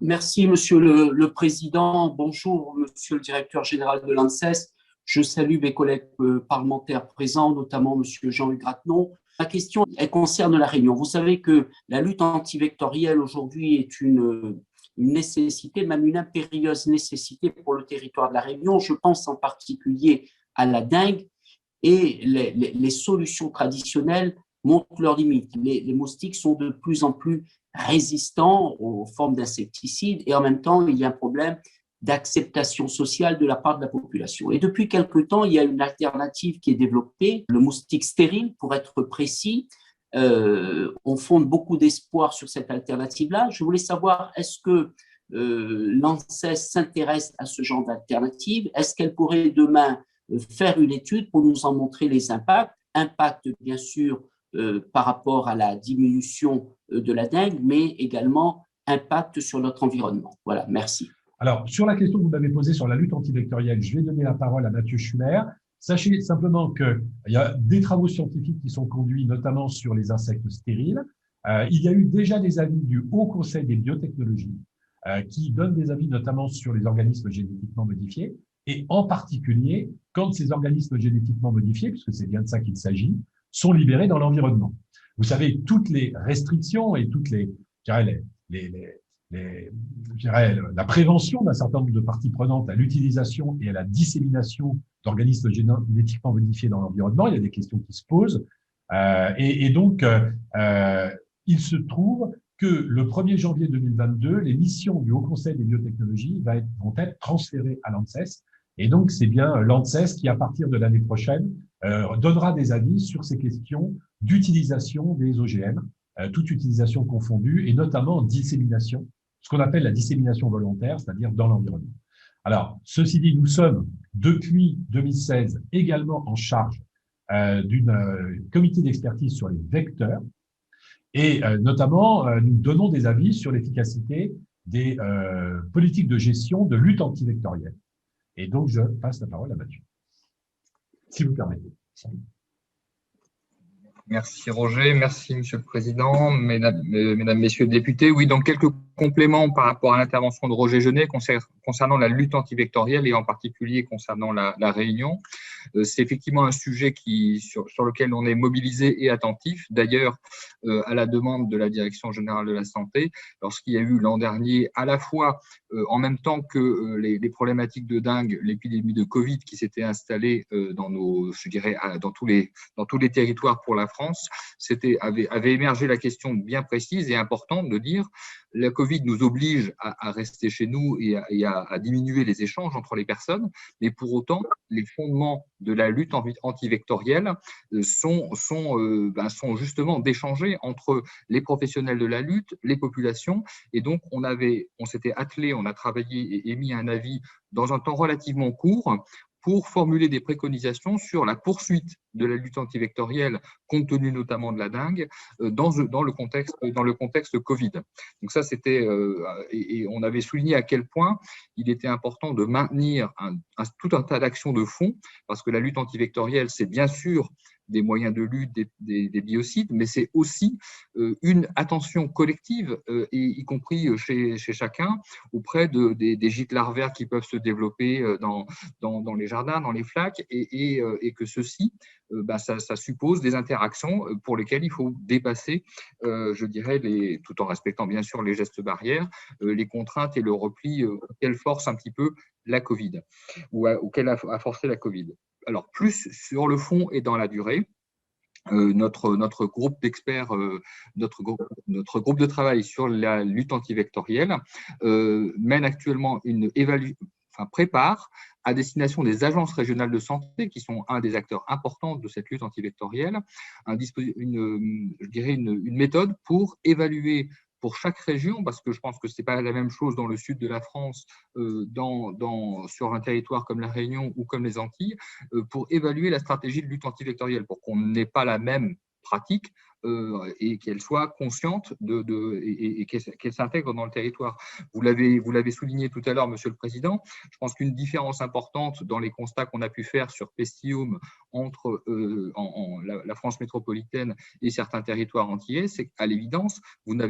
Merci, Monsieur le Président. Bonjour, Monsieur le Directeur général de l'ANSES. Je salue mes collègues parlementaires présents, notamment Monsieur Jean-Hugues Grattenon. Ma question, elle concerne la Réunion. Vous savez que la lutte antivectorielle aujourd'hui est une nécessité, même une impérieuse nécessité pour le territoire de la Réunion. Je pense en particulier à la dengue et les solutions traditionnelles montrent leurs limites. Les moustiques sont de plus en plus résistants aux formes d'insecticides et en même temps, il y a un problème d'acceptation sociale de la part de la population. Et depuis quelque temps, il y a une alternative qui est développée, le moustique stérile, pour être précis. On fonde beaucoup d'espoir sur cette alternative-là. Je voulais savoir, est-ce que l'ANSES s'intéresse à ce genre d'alternative? Est-ce qu'elle pourrait demain faire une étude pour nous en montrer les impacts? Impact, bien sûr, par rapport à la diminution de la dengue, mais également impact sur notre environnement. Voilà, merci. Alors, sur la question que vous m'avez posée sur la lutte antivectorielle, je vais donner la parole à Mathieu Schumer. Sachez simplement qu'il y a des travaux scientifiques qui sont conduits, notamment sur les insectes stériles. Il y a eu déjà des avis du Haut Conseil des biotechnologies qui donnent des avis notamment sur les organismes génétiquement modifiés, et en particulier quand ces organismes génétiquement modifiés, puisque c'est bien de ça qu'il s'agit, sont libérés dans l'environnement. Vous savez, toutes les restrictions et toutes la prévention d'un certain nombre de parties prenantes à l'utilisation et à la dissémination d'organismes génétiquement modifiés dans l'environnement, il y a des questions qui se posent. Donc, il se trouve que le 1er janvier 2022, les missions du Haut Conseil des biotechnologies vont être transférées à l'ANSES. Et donc, c'est bien l'ANSES qui, à partir de l'année prochaine, donnera des avis sur ces questions d'utilisation des OGM, toute utilisation confondue, et notamment dissémination, ce qu'on appelle la dissémination volontaire, c'est-à-dire dans l'environnement. Alors, ceci dit, nous sommes, depuis 2016, également en charge d'une comité d'expertise sur les vecteurs, et notamment, nous donnons des avis sur l'efficacité des politiques de gestion de lutte antivectorielle. Et donc, je passe la parole à Mathieu, si vous permettez. Merci Roger, merci Monsieur le Président, Mesdames, Messieurs les députés. Oui, donc quelques compléments par rapport à l'intervention de Roger Genet concernant la lutte antivectorielle et en particulier concernant la Réunion. C'est effectivement un sujet sur lequel on est mobilisé et attentif. D'ailleurs, à la demande de la Direction générale de la santé, lorsqu'il y a eu l'an dernier à la fois en même temps que les problématiques de dengue, l'épidémie de Covid qui s'était installée dans tous les territoires pour la France, avait émergé la question bien précise et importante de dire la Covid nous oblige à rester chez nous et à diminuer les échanges entre les personnes, mais pour autant, les fondements de la lutte antivectorielle sont justement d'échanger entre les professionnels de la lutte, les populations, et donc on s'était attelé, on a travaillé et émis un avis dans un temps relativement court pour formuler des préconisations sur la poursuite de la lutte antivectorielle, compte tenu notamment de la dengue, dans le contexte Covid. Donc ça, c'était et on avait souligné à quel point il était important de maintenir tout un tas d'actions de fond, parce que la lutte antivectorielle, c'est bien sûr des moyens de lutte, des biocides, mais c'est aussi une attention collective, y compris chez chacun, auprès des gîtes larvaires qui peuvent se développer dans les jardins, dans les flaques, et que ceci, ça suppose des interactions pour lesquelles il faut dépasser, je dirais, tout en respectant bien sûr les gestes barrières, les contraintes et le repli qu'elle force un petit peu la Covid, ou qu'elle a forcé la Covid. Alors, plus sur le fond et dans la durée, notre groupe d'experts, notre groupe de travail sur la lutte antivectorielle mène actuellement prépare à destination des agences régionales de santé, qui sont un des acteurs importants de cette lutte antivectorielle, une méthode pour évaluer pour chaque région, parce que je pense que ce n'est pas la même chose dans le sud de la France, sur un territoire comme la Réunion ou comme les Antilles, pour évaluer la stratégie de lutte antivectorielle, pour qu'on n'ait pas la même pratique et qu'elle soit consciente et qu'elle s'intègre dans le territoire. Vous l'avez souligné tout à l'heure, Monsieur le Président. Je pense qu'une différence importante dans les constats qu'on a pu faire sur Pestium entre la France métropolitaine et certains territoires antillais, c'est qu'à l'évidence, il n'y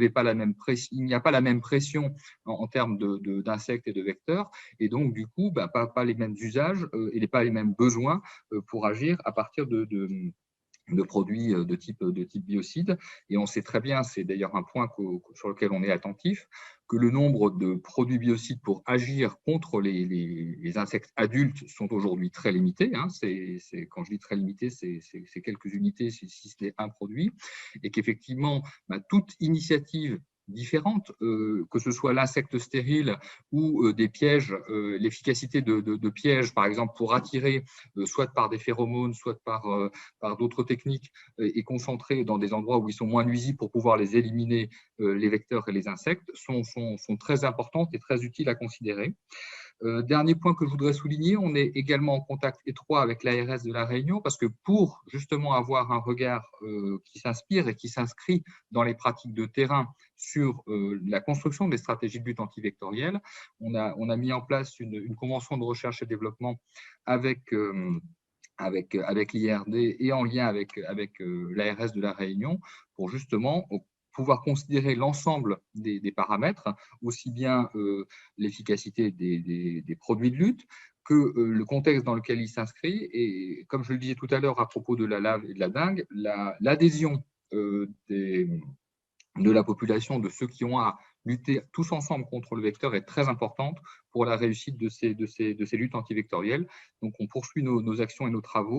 a pas la même pression en termes d'insectes et de vecteurs, et donc du coup, pas les mêmes usages et pas les mêmes besoins pour agir à partir de produits de type biocide. Et on sait très bien, c'est d'ailleurs un point sur lequel on est attentif, que le nombre de produits biocides pour agir contre les insectes adultes sont aujourd'hui très limités. Hein. Quand je dis très limité, c'est quelques unités, si ce n'est un produit, et qu'effectivement, toute initiative différentes, que ce soit l'insecte stérile ou des pièges, l'efficacité de pièges, par exemple, pour attirer, soit par des phéromones, soit par d'autres techniques, et concentrer dans des endroits où ils sont moins nuisibles pour pouvoir les éliminer, les vecteurs et les insectes, sont très importantes et très utiles à considérer. Dernier point que je voudrais souligner, on est également en contact étroit avec l'ARS de La Réunion parce que pour justement avoir un regard qui s'inspire et qui s'inscrit dans les pratiques de terrain sur la construction des stratégies de lutte antivectorielle, on a mis en place une convention de recherche et développement avec l'IRD et en lien avec l'ARS de La Réunion pour justement pouvoir considérer l'ensemble des paramètres, aussi bien l'efficacité des produits de lutte que le contexte dans lequel il s'inscrit. Et comme je le disais tout à l'heure à propos de la lave et de la dengue, l'adhésion de la population, de ceux qui ont à lutter tous ensemble contre le vecteur est très importante pour la réussite de ces luttes antivectorielles. Donc, on poursuit nos actions et nos travaux